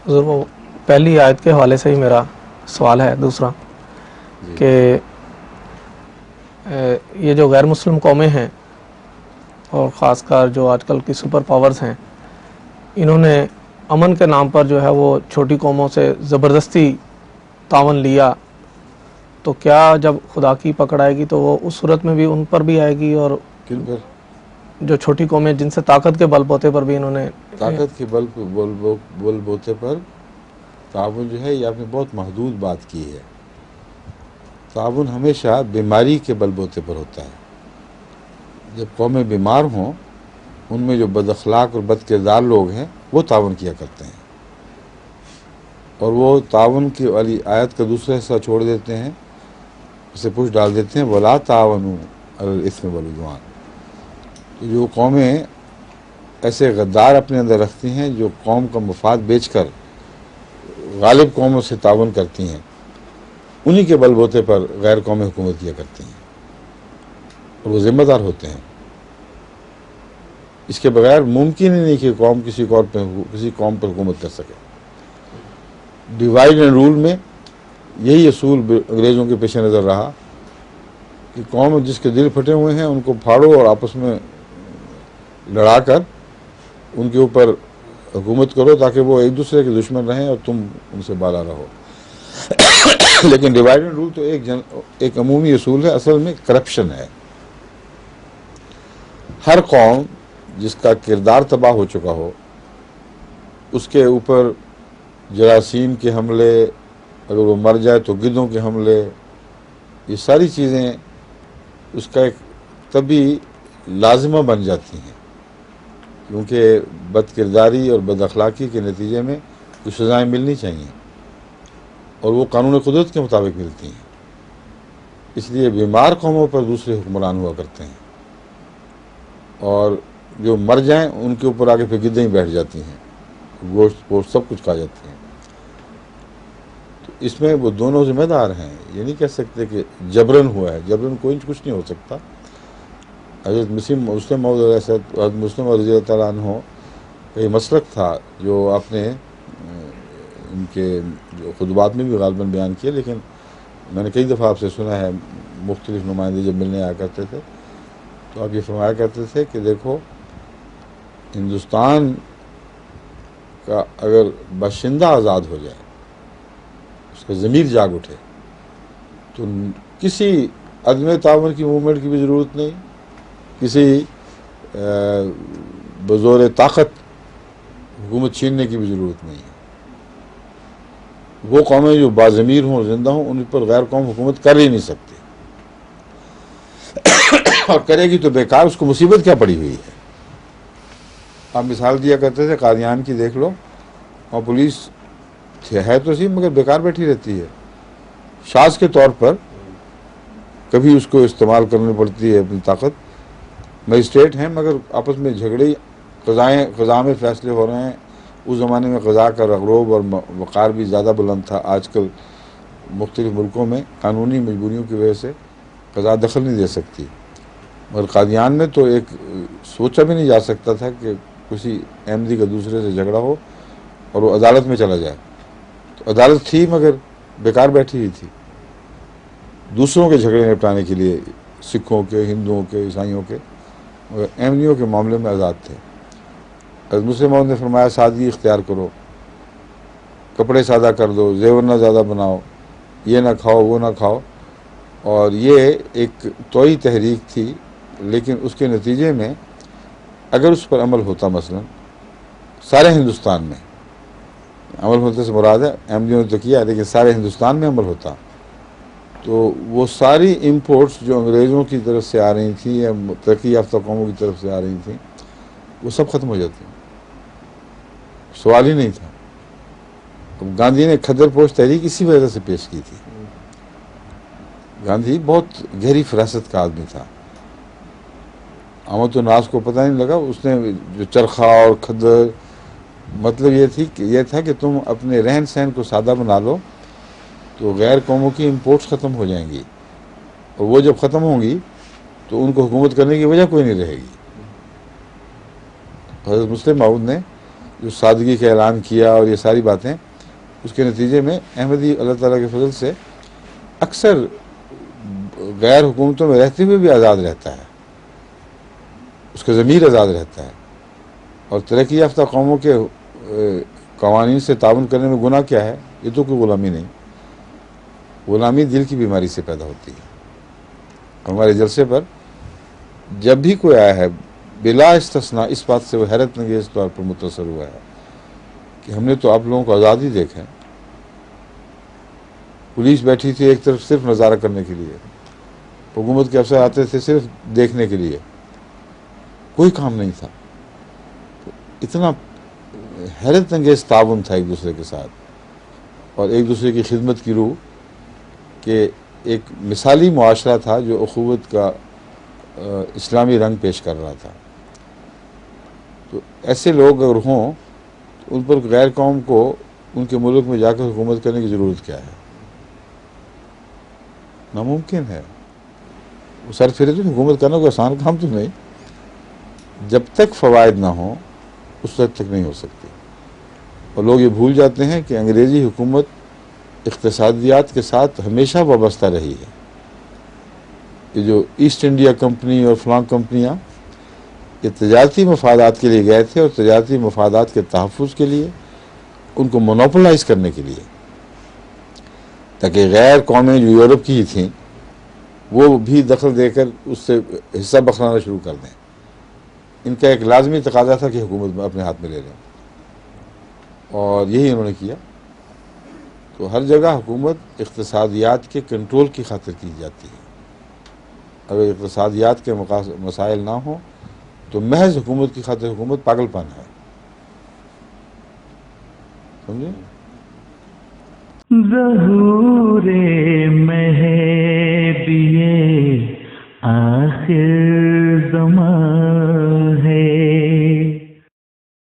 حضور وہ پہلی آیت کے حوالے سے ہی میرا سوال ہے دوسرا کہ یہ جو غیر مسلم قومیں ہیں اور خاص کر جو آج کل کی سپر پاورز ہیں، انہوں نے امن کے نام پر جو ہے وہ چھوٹی قوموں سے زبردستی تعاون لیا، تو کیا جب خدا کی پکڑ آئے گی تو وہ اس صورت میں بھی ان پر بھی آئے گی؟ اور کن پر؟ جو چھوٹی قومیں جن سے طاقت کے بل بوتے پر بھی انہوں نے طاقت کے بل بوتے پر تعاون جو ہے، یہ آپ نے بہت محدود بات کی ہے۔ تعاون ہمیشہ بیماری کے بل بوتے پر ہوتا ہے۔ جب قومیں بیمار ہوں، ان میں جو بد اخلاق اور بد کردار لوگ ہیں وہ تعاون کیا کرتے ہیں، اور وہ تعاون کی والی آیت کا دوسرا حصہ چھوڑ دیتے ہیں، اسے پوچھ ڈال دیتے ہیں وَلَا تَعَاوَنُوا عَلَى الْإِثْمِ وَالْعُدْوَانِ۔ تو جو قومیں ایسے غدار اپنے اندر رکھتی ہیں جو قوم کا مفاد بیچ کر غالب قوموں سے تعاون کرتی ہیں، انہی کے بل بوتے پر غیر قومی حکومت کیا کرتی ہیں، اور وہ ذمہ دار ہوتے ہیں۔ اس کے بغیر ممکن ہی نہیں کہ قوم کسی قوم پر حکومت کر سکے۔ ڈیوائڈ اینڈ رول میں یہی اصول انگریزوں کے پیش نظر رہا کہ قوم جس کے دل پھٹے ہوئے ہیں ان کو پھاڑو اور آپس میں لڑا کر ان کے اوپر حکومت کرو تاکہ وہ ایک دوسرے کے دشمن رہیں اور تم ان سے بالا رہو۔ لیکن ڈیوائڈ اینڈ رول تو ایک عمومی اصول ہے، اصل میں کرپشن ہے۔ ہر قوم جس کا کردار تباہ ہو چکا ہو، اس کے اوپر جراثیم کے حملے، اگر وہ مر جائے تو گدھوں کے حملے، یہ ساری چیزیں اس کا ایک طبی لازمہ بن جاتی ہیں، کیونکہ بد کرداری اور بد اخلاقی کے نتیجے میں کچھ سزائیں ملنی چاہیے، اور وہ قانون قدرت کے مطابق ملتی ہیں۔ اس لیے بیمار قوموں پر دوسرے حکمران ہوا کرتے ہیں، اور جو مر جائیں ان کے اوپر آگے پھر گدھیں بیٹھ جاتی ہیں، گوشت پوشت سب کچھ کھا جاتی ہیں۔ تو اس میں وہ دونوں ذمہ دار ہیں، یہ نہیں کہہ سکتے کہ جبرن ہوا ہے، جبرن کوئی کچھ نہیں ہو سکتا۔ حضرت مسلم رضی اللہ تعالیٰ عنہ کا یہ مسلک تھا جو آپ نے ان کے جو خطبات میں بھی غالباً بیان کیا، لیکن میں نے کئی دفعہ آپ سے سنا ہے، مختلف نمائندے جب ملنے آیا کرتے تھے تو آپ یہ فرمایا کرتے تھے کہ دیکھو، ہندوستان کا اگر باشندہ آزاد ہو جائے، اس کا ضمیر جاگ اٹھے، تو کسی عدم تعاون کی موومنٹ کی بھی ضرورت نہیں، کسی بزور طاقت حکومت چھیننے کی بھی ضرورت نہیں ہے۔ وہ قومیں جو باضمیر ہوں، زندہ ہوں، ان پر غیر قوم حکومت کر ہی نہیں سکتی، اور کرے گی تو بیکار، اس کو مصیبت کیا پڑی ہوئی ہے۔ آپ مثال دیا کرتے تھے قادیان کی، دیکھ لو، اور پولیس ہے تو صحیح مگر بیکار بیٹھی رہتی ہے، شاذ کے طور پر کبھی اس کو استعمال کرنی پڑتی ہے اپنی طاقت۔ مجسٹریٹ ہیں مگر آپس میں جھگڑے، قضاء میں فیصلے ہو رہے ہیں۔ اس زمانے میں قضاء کا رغبہ اور وقار بھی زیادہ بلند تھا، آج کل مختلف ملکوں میں قانونی مجبوریوں کی وجہ سے قضاء دخل نہیں دے سکتی، مگر قادیان میں تو ایک سوچا بھی نہیں جا سکتا تھا کہ کسی احمدی کا دوسرے سے جھگڑا ہو اور وہ عدالت میں چلا جائے۔ تو عدالت تھی مگر بیکار بیٹھی ہوئی تھی، دوسروں کے جھگڑے نپٹانے کے لیے، سکھوں کے، ہندوؤں کے، عیسائیوں کے، مگر احمدیوں کے معاملے میں آزاد تھے۔ حضرت مسلم موعود نے فرمایا سادگی اختیار کرو، کپڑے سادہ کر دو، زیور نہ زیادہ بناؤ، یہ نہ کھاؤ وہ نہ کھاؤ، اور یہ ایک طوعی تحریک تھی، لیکن اس کے نتیجے میں اگر اس پر عمل ہوتا، مثلا سارے ہندوستان میں عمل ہونے سے مراد ہے احمدیوں نے تو کیا، لیکن سارے ہندوستان میں عمل ہوتا، تو وہ ساری امپورٹس جو انگریزوں کی طرف سے آ رہی تھیں یا ترقی یافتہ قوموں کی طرف سے آ رہی تھیں، وہ سب ختم ہو جاتی، سوال ہی نہیں تھا۔ گاندھی نے کھدر پوش تحریک اسی وجہ سے پیش کی تھی۔ گاندھی بہت گہری فراست کا آدمی تھا، عامت الناس کو پتہ نہیں لگا، اس نے جو چرخہ اور کھدر، مطلب یہ تھا کہ تم اپنے رہن سہن کو سادہ بنا لو تو غیر قوموں کی امپورٹس ختم ہو جائیں گی، اور وہ جب ختم ہوں گی تو ان کو حکومت کرنے کی وجہ کوئی نہیں رہے گی۔ حضرت مسلم موعود نے جو سادگی کا اعلان کیا اور یہ ساری باتیں، اس کے نتیجے میں احمدی اللہ تعالیٰ کے فضل سے اکثر غیر حکومتوں میں رہتے ہوئے بھی آزاد رہتا ہے، اس کا ضمیر آزاد رہتا ہے. اور ترقی یافتہ قوموں کے قوانین سے تعاون کرنے میں گناہ کیا ہے؟ یہ تو کوئی غلامی نہیں. غلامی دل کی بیماری سے پیدا ہوتی ہے. ہمارے جلسے پر جب بھی کوئی آیا ہے بلا استثناء اس بات سے وہ حیرت انگیز طور پر متاثر ہوا ہے کہ ہم نے تو آپ لوگوں کو آزادی دیکھا ہے. پولیس بیٹھی تھی ایک طرف صرف نظارہ کرنے کے لیے، حکومت کے افسر آتے تھے صرف دیکھنے کے لیے، کوئی کام نہیں تھا. اتنا حیرت انگیز تعاون تھا ایک دوسرے کے ساتھ اور ایک دوسرے کی خدمت کی روح، کہ ایک مثالی معاشرہ تھا جو اخوت کا اسلامی رنگ پیش کر رہا تھا. تو ایسے لوگ اگر ہوں تو ان پر غیر قوم کو ان کے ملک میں جا کر حکومت کرنے کی ضرورت کیا ہے؟ ناممکن ہے. وہ سر پھرے تو حکومت کرنا کوئی آسان کام تو نہیں. جب تک فوائد نہ ہوں اس وقت تک نہیں ہو سکتی. اور لوگ یہ بھول جاتے ہیں کہ انگریزی حکومت اقتصادیات کے ساتھ ہمیشہ وابستہ رہی ہے. یہ جو ایسٹ انڈیا کمپنی اور فلاں کمپنیاں یہ تجارتی مفادات کے لیے گئے تھے، اور تجارتی مفادات کے تحفظ کے لیے، ان کو مونوپلائز کرنے کے لیے، تاکہ غیر قومیں جو یورپ کی ہی تھیں وہ بھی دخل دے کر اس سے حصہ بخرانا شروع کر دیں. ان کا ایک لازمی تقاضا تھا کہ حکومت اپنے ہاتھ میں لے لیں، اور یہی انہوں نے کیا. تو ہر جگہ حکومت اقتصادیات کے کنٹرول کی خاطر کی جاتی ہے. اگر اقتصادیات کے مسائل نہ ہوں تو محض حکومت کی خاطر حکومت پاگل پن ہے. سمجھے؟ ظہور مہدی آخر زمان